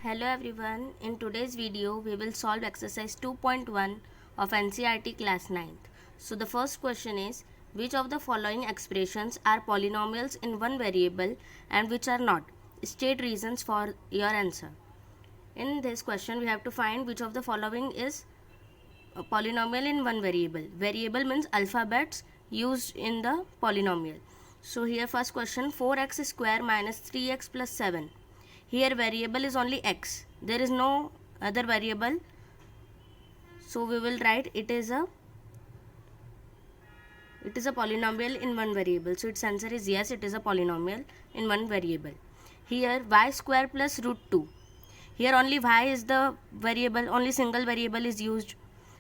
Hello everyone, in today's video we will solve exercise 2.1 of NCERT class 9th. So the first question is, which of the following expressions are polynomials in one variable and which are not? State reasons for your answer. In this question we have to find which of the following is a polynomial in one variable. Variable means alphabets used in the polynomial. So here first question, 4x square minus 3x plus 7. Here variable is only x. There is no other variable. So we will write it is a polynomial in one variable. So its answer is yes, it is a polynomial in one variable. Here y square plus root 2. Here only y is the variable, only single variable is used.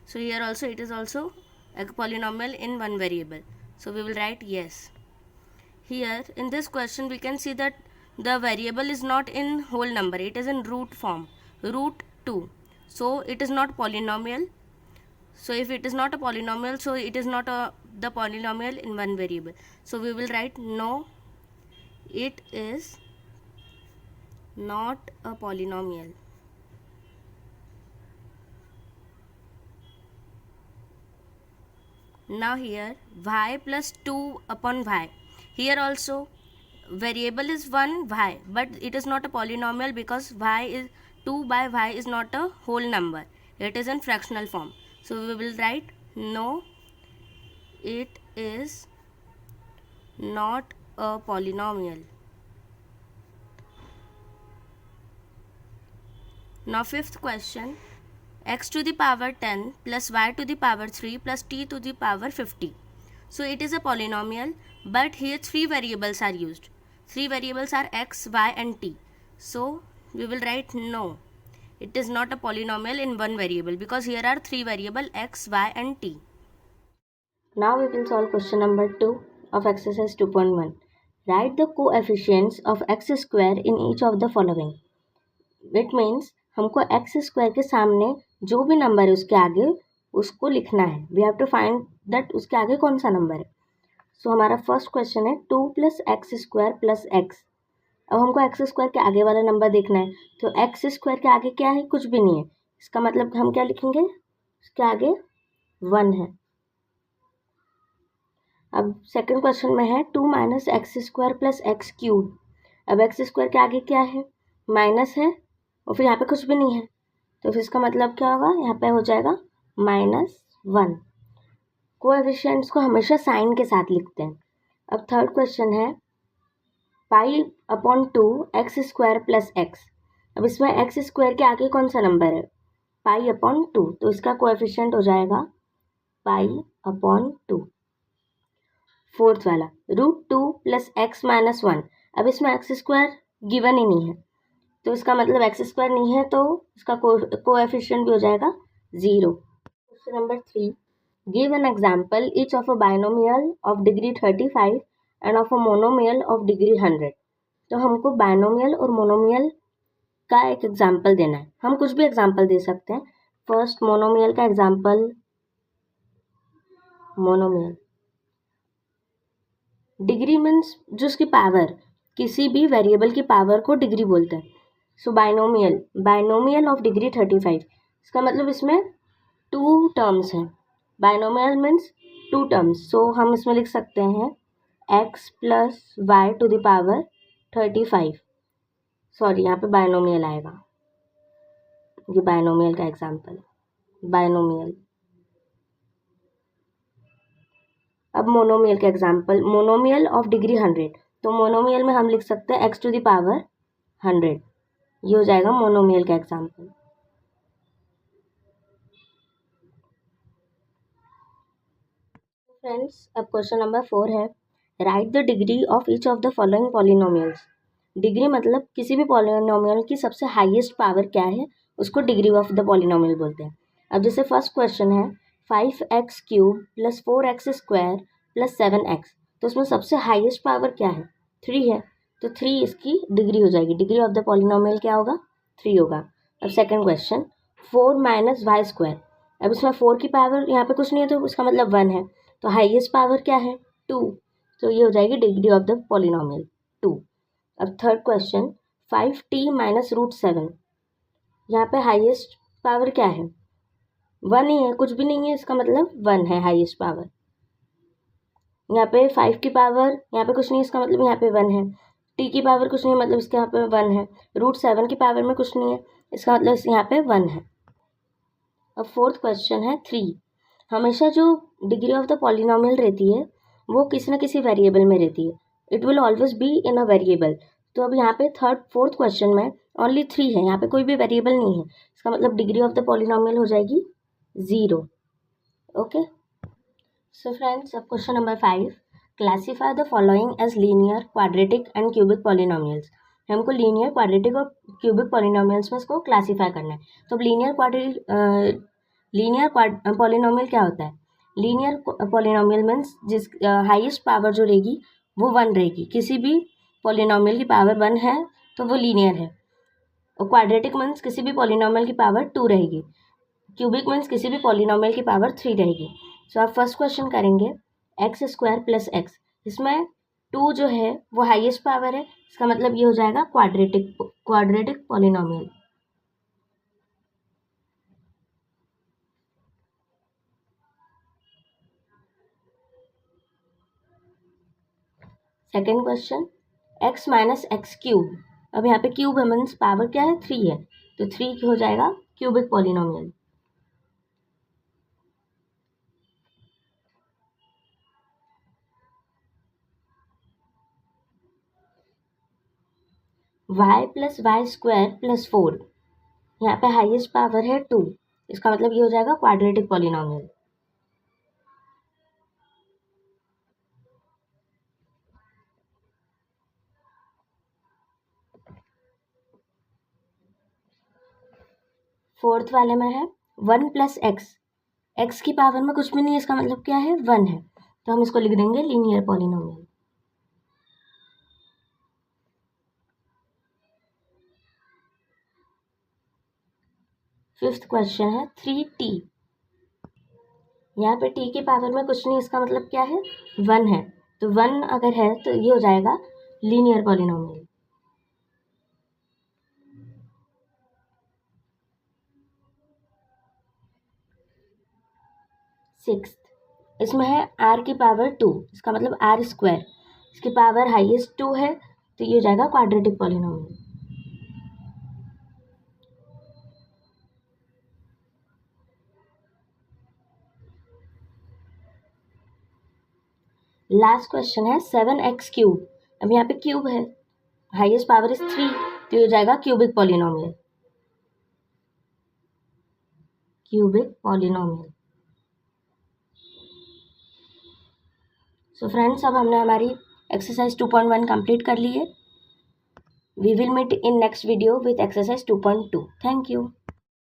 So here also it is also a polynomial in one variable. So we will write yes. Here in this question we can see that the variable is not in whole number, it is in root form, root 2. So it is not polynomial. So if it is not a polynomial, so it is not the polynomial in one variable. So we will write no, it is not a polynomial. Now here y plus 2 upon y. Here also variable is 1 y, but it is not a polynomial because y is 2 by y is not a whole number. It is in fractional form. So we will write no, it is not a polynomial. Now fifth question, x to the power 10 plus y to the power 3 plus t to the power 50. So it is a polynomial, but here three variables are used. Three variables are x, y and t. So we will write no, it is not a polynomial in one variable because here are three variables x, y and t. Now we will solve question number 2 of exercise 2.1. Write the coefficients of x square in each of the following. It means हमको x square के सामने जो भी number है उसके आगे उसको लिखना है. We have to find that उसके आगे कौन सा नंबर है. सो हमारा फर्स्ट क्वेश्चन है 2 plus x square plus x. अब हमको एक्स स्क्वायर के आगे वाला नंबर देखना है. तो एक्स स्क्वायर के आगे क्या है? कुछ भी नहीं है. इसका मतलब हम क्या लिखेंगे? उसके आगे 1 है. अब सेकंड क्वेश्चन में है 2 minus x square plus x cube. अब एक्स स्क्वायर के आगे क्या है? माइनस है और फिर यहाँ पे कुछ भी नहीं है. तो फिर इसका मतलब क्या होगा? यहाँ पे हो जाएगा -1. कोएफिशिएंट्स को हमेशा साइन के साथ लिखते हैं. अब थर्ड क्वेश्चन है pi upon 2 x square plus x. अब इसमें एक्स स्क्वायर के आगे कौन सा नंबर है? Pi upon 2. तो इसका कोएफिशिएंट हो जाएगा पाई अपॉन 2. फोर्थ वाला रूट 2 प्लस एक्स माइनस 1. अब इसमें एक्स स्क्वायर गिवन ही नहीं है, तो इसका मतलब एक्स स्क्वायर नहीं है, तो इसका कोएफिशिएंट भी हो जाएगा 0. Question number 3, give an example each of a binomial of degree 35 end of a monomial of degree 100. तो हमको बाइनोमियल और मोनोमियल का एक एग्जांपल देना है. हम कुछ भी एग्जांपल दे सकते हैं. फर्स्ट मोनोमियल का एग्जांपल, मोनोमियल डिग्री मीन्स जो उसकी पावर, किसी भी वेरिएबल की पावर को डिग्री बोलते हैं. सो बाइनोमियल ऑफ डिग्री 35. इसका मतलब इसमें 2 टर्म्स हैं. Binomial means 2 terms. सो हम इसमें लिख सकते हैं x plus y to the power 35. Sorry, यहाँ पे बाइनोमियल आएगा. ये बाइनोमियल का एग्जांपल, बाइनोमियल. अब मोनोमियल का एग्जांपल, मोनोमियल ऑफ डिग्री 100. तो मोनोमियल में हम लिख सकते हैं x टू द पावर 100. ये हो जाएगा मोनोमियल का एग्जांपल. फ्रेंड्स, अब क्वेश्चन नंबर 4 है right the degree of each of the following polynomials. Degree मतलब किसी भी पॉलिनोमियल की सबसे हाईएस्ट पावर क्या है, उसको डिग्री ऑफ द पॉलिनोमियल बोलते हैं. अब जैसे फर्स्ट क्वेश्चन है 5x cube plus 4x square plus 7x. तो उसमें सबसे हाईएस्ट पावर क्या है? 3 है. तो 3 इसकी डिग्री हो जाएगी. डिग्री ऑफ द पॉलिनोमियल क्या होगा? 3 होगा. अब second question 4 minus y square. अब इसमें 4 की पावर यहाँ पे कुछ नहीं है, तो उसका मतलब 1 है. तो हाईएस्ट पावर क्या है? 2. तो ये हो जाएगी डिग्री ऑफ द पॉलिनोमियल 2. अब third question 5t minus root 7. यहाँ पे हाईएस्ट पावर क्या है, 1 ही है, कुछ भी नहीं है, इसका मतलब 1 है हाईएस्ट पावर। यहाँ पे 5 की पावर यहाँ पे कुछ नहीं, इसका मतलब यहाँ पे 1 है। t की पावर कुछ नहीं, मतलब इसके यहाँ पे 1 है। √7 की पावर में कुछ नहीं है, इसका मतलब यहाँ पे 1 है। अब फोर्थ क्वेश्चन है 3। हमेशा जो डिग्री ऑफ द पॉलिनोमियल रहती है वो किसी न किसी वेरिएबल में रहती है। It will always be in a variable. तो अब यहाँ पे फोर्थ क्वेश्चन में ओनली 3 है, यहाँ पे कोई भी वेरिएबल नहीं है, इसका मतलब डिग्री ऑफ द पॉलिनोमियल हो जाएगी 0। ओके, सो फ्रेंड्स, अब question number 5, classify the following as linear, quadratic and cubic polynomials. हमको लीनियर, क्वाड्रेटिक और क्यूबिक पॉलिनोमियल्स में इसको क्लासीफाई करना है। तो अब लीनियर पॉलिनोमियल क्या होता है? लीनियर पॉलिनोमियल मीन्स जिस हाईएस्ट पावर जो रहेगी वो 1 रहेगी। किसी भी पॉलिनोमियल की पावर 1 है तो वो लीनियर है। और क्वाड्रेटिक मीन्स किसी भी पॉलिनोमियल की पावर 2 रहेगी। क्यूबिक मीन्स किसी भी पॉलिनोमियल की पावर 3 रहेगी। सो आप फर्स्ट क्वेश्चन करेंगे x² + x। इसमें 2 जो है वो हाईएस्ट पावर है, इसका मतलब ये हो जाएगा quadratic polynomial. Second question x - x³। अब यहाँ पे क्यूब है मीन्स पावर क्या है, 3 है, तो 3 हो जाएगा क्यूबिक पॉलिनोमियल। y + y² + 4। यहाँ पे हाईएस्ट पावर है 2, इसका मतलब ये हो जाएगा क्वाड्रेटिक पॉलिनोमियल। फोर्थ वाले में है 1 + x। x की पावर में कुछ भी नहीं है, इसका मतलब क्या है, 1 है, तो हम इसको लिख देंगे लीनियर पॉलिनोमियल। फिफ्थ क्वेश्चन है 3t। यहाँ पे t की पावर में कुछ नहीं, इसका मतलब क्या है, 1 है, तो 1 अगर है तो ये हो जाएगा लीनियर पॉलिनोमियल। सिक्स्थ, इसमें है r की पावर 2, इसका मतलब r², इसकी पावर हाईएस्ट 2 है, तो ये हो जाएगा क्वाड्रेटिक पॉलिनोमियल। लास्ट क्वेश्चन है 7x³। अब यहाँ पे क्यूब है, हाईएस्ट पावर इज 3, तो ये हो जाएगा क्यूबिक पॉलिनोमियल। सो फ्रेंड्स, अब हमने हमारी एक्सरसाइज 2.1 कंप्लीट कर ली है। We will meet in next video with exercise 2.2। Thank you.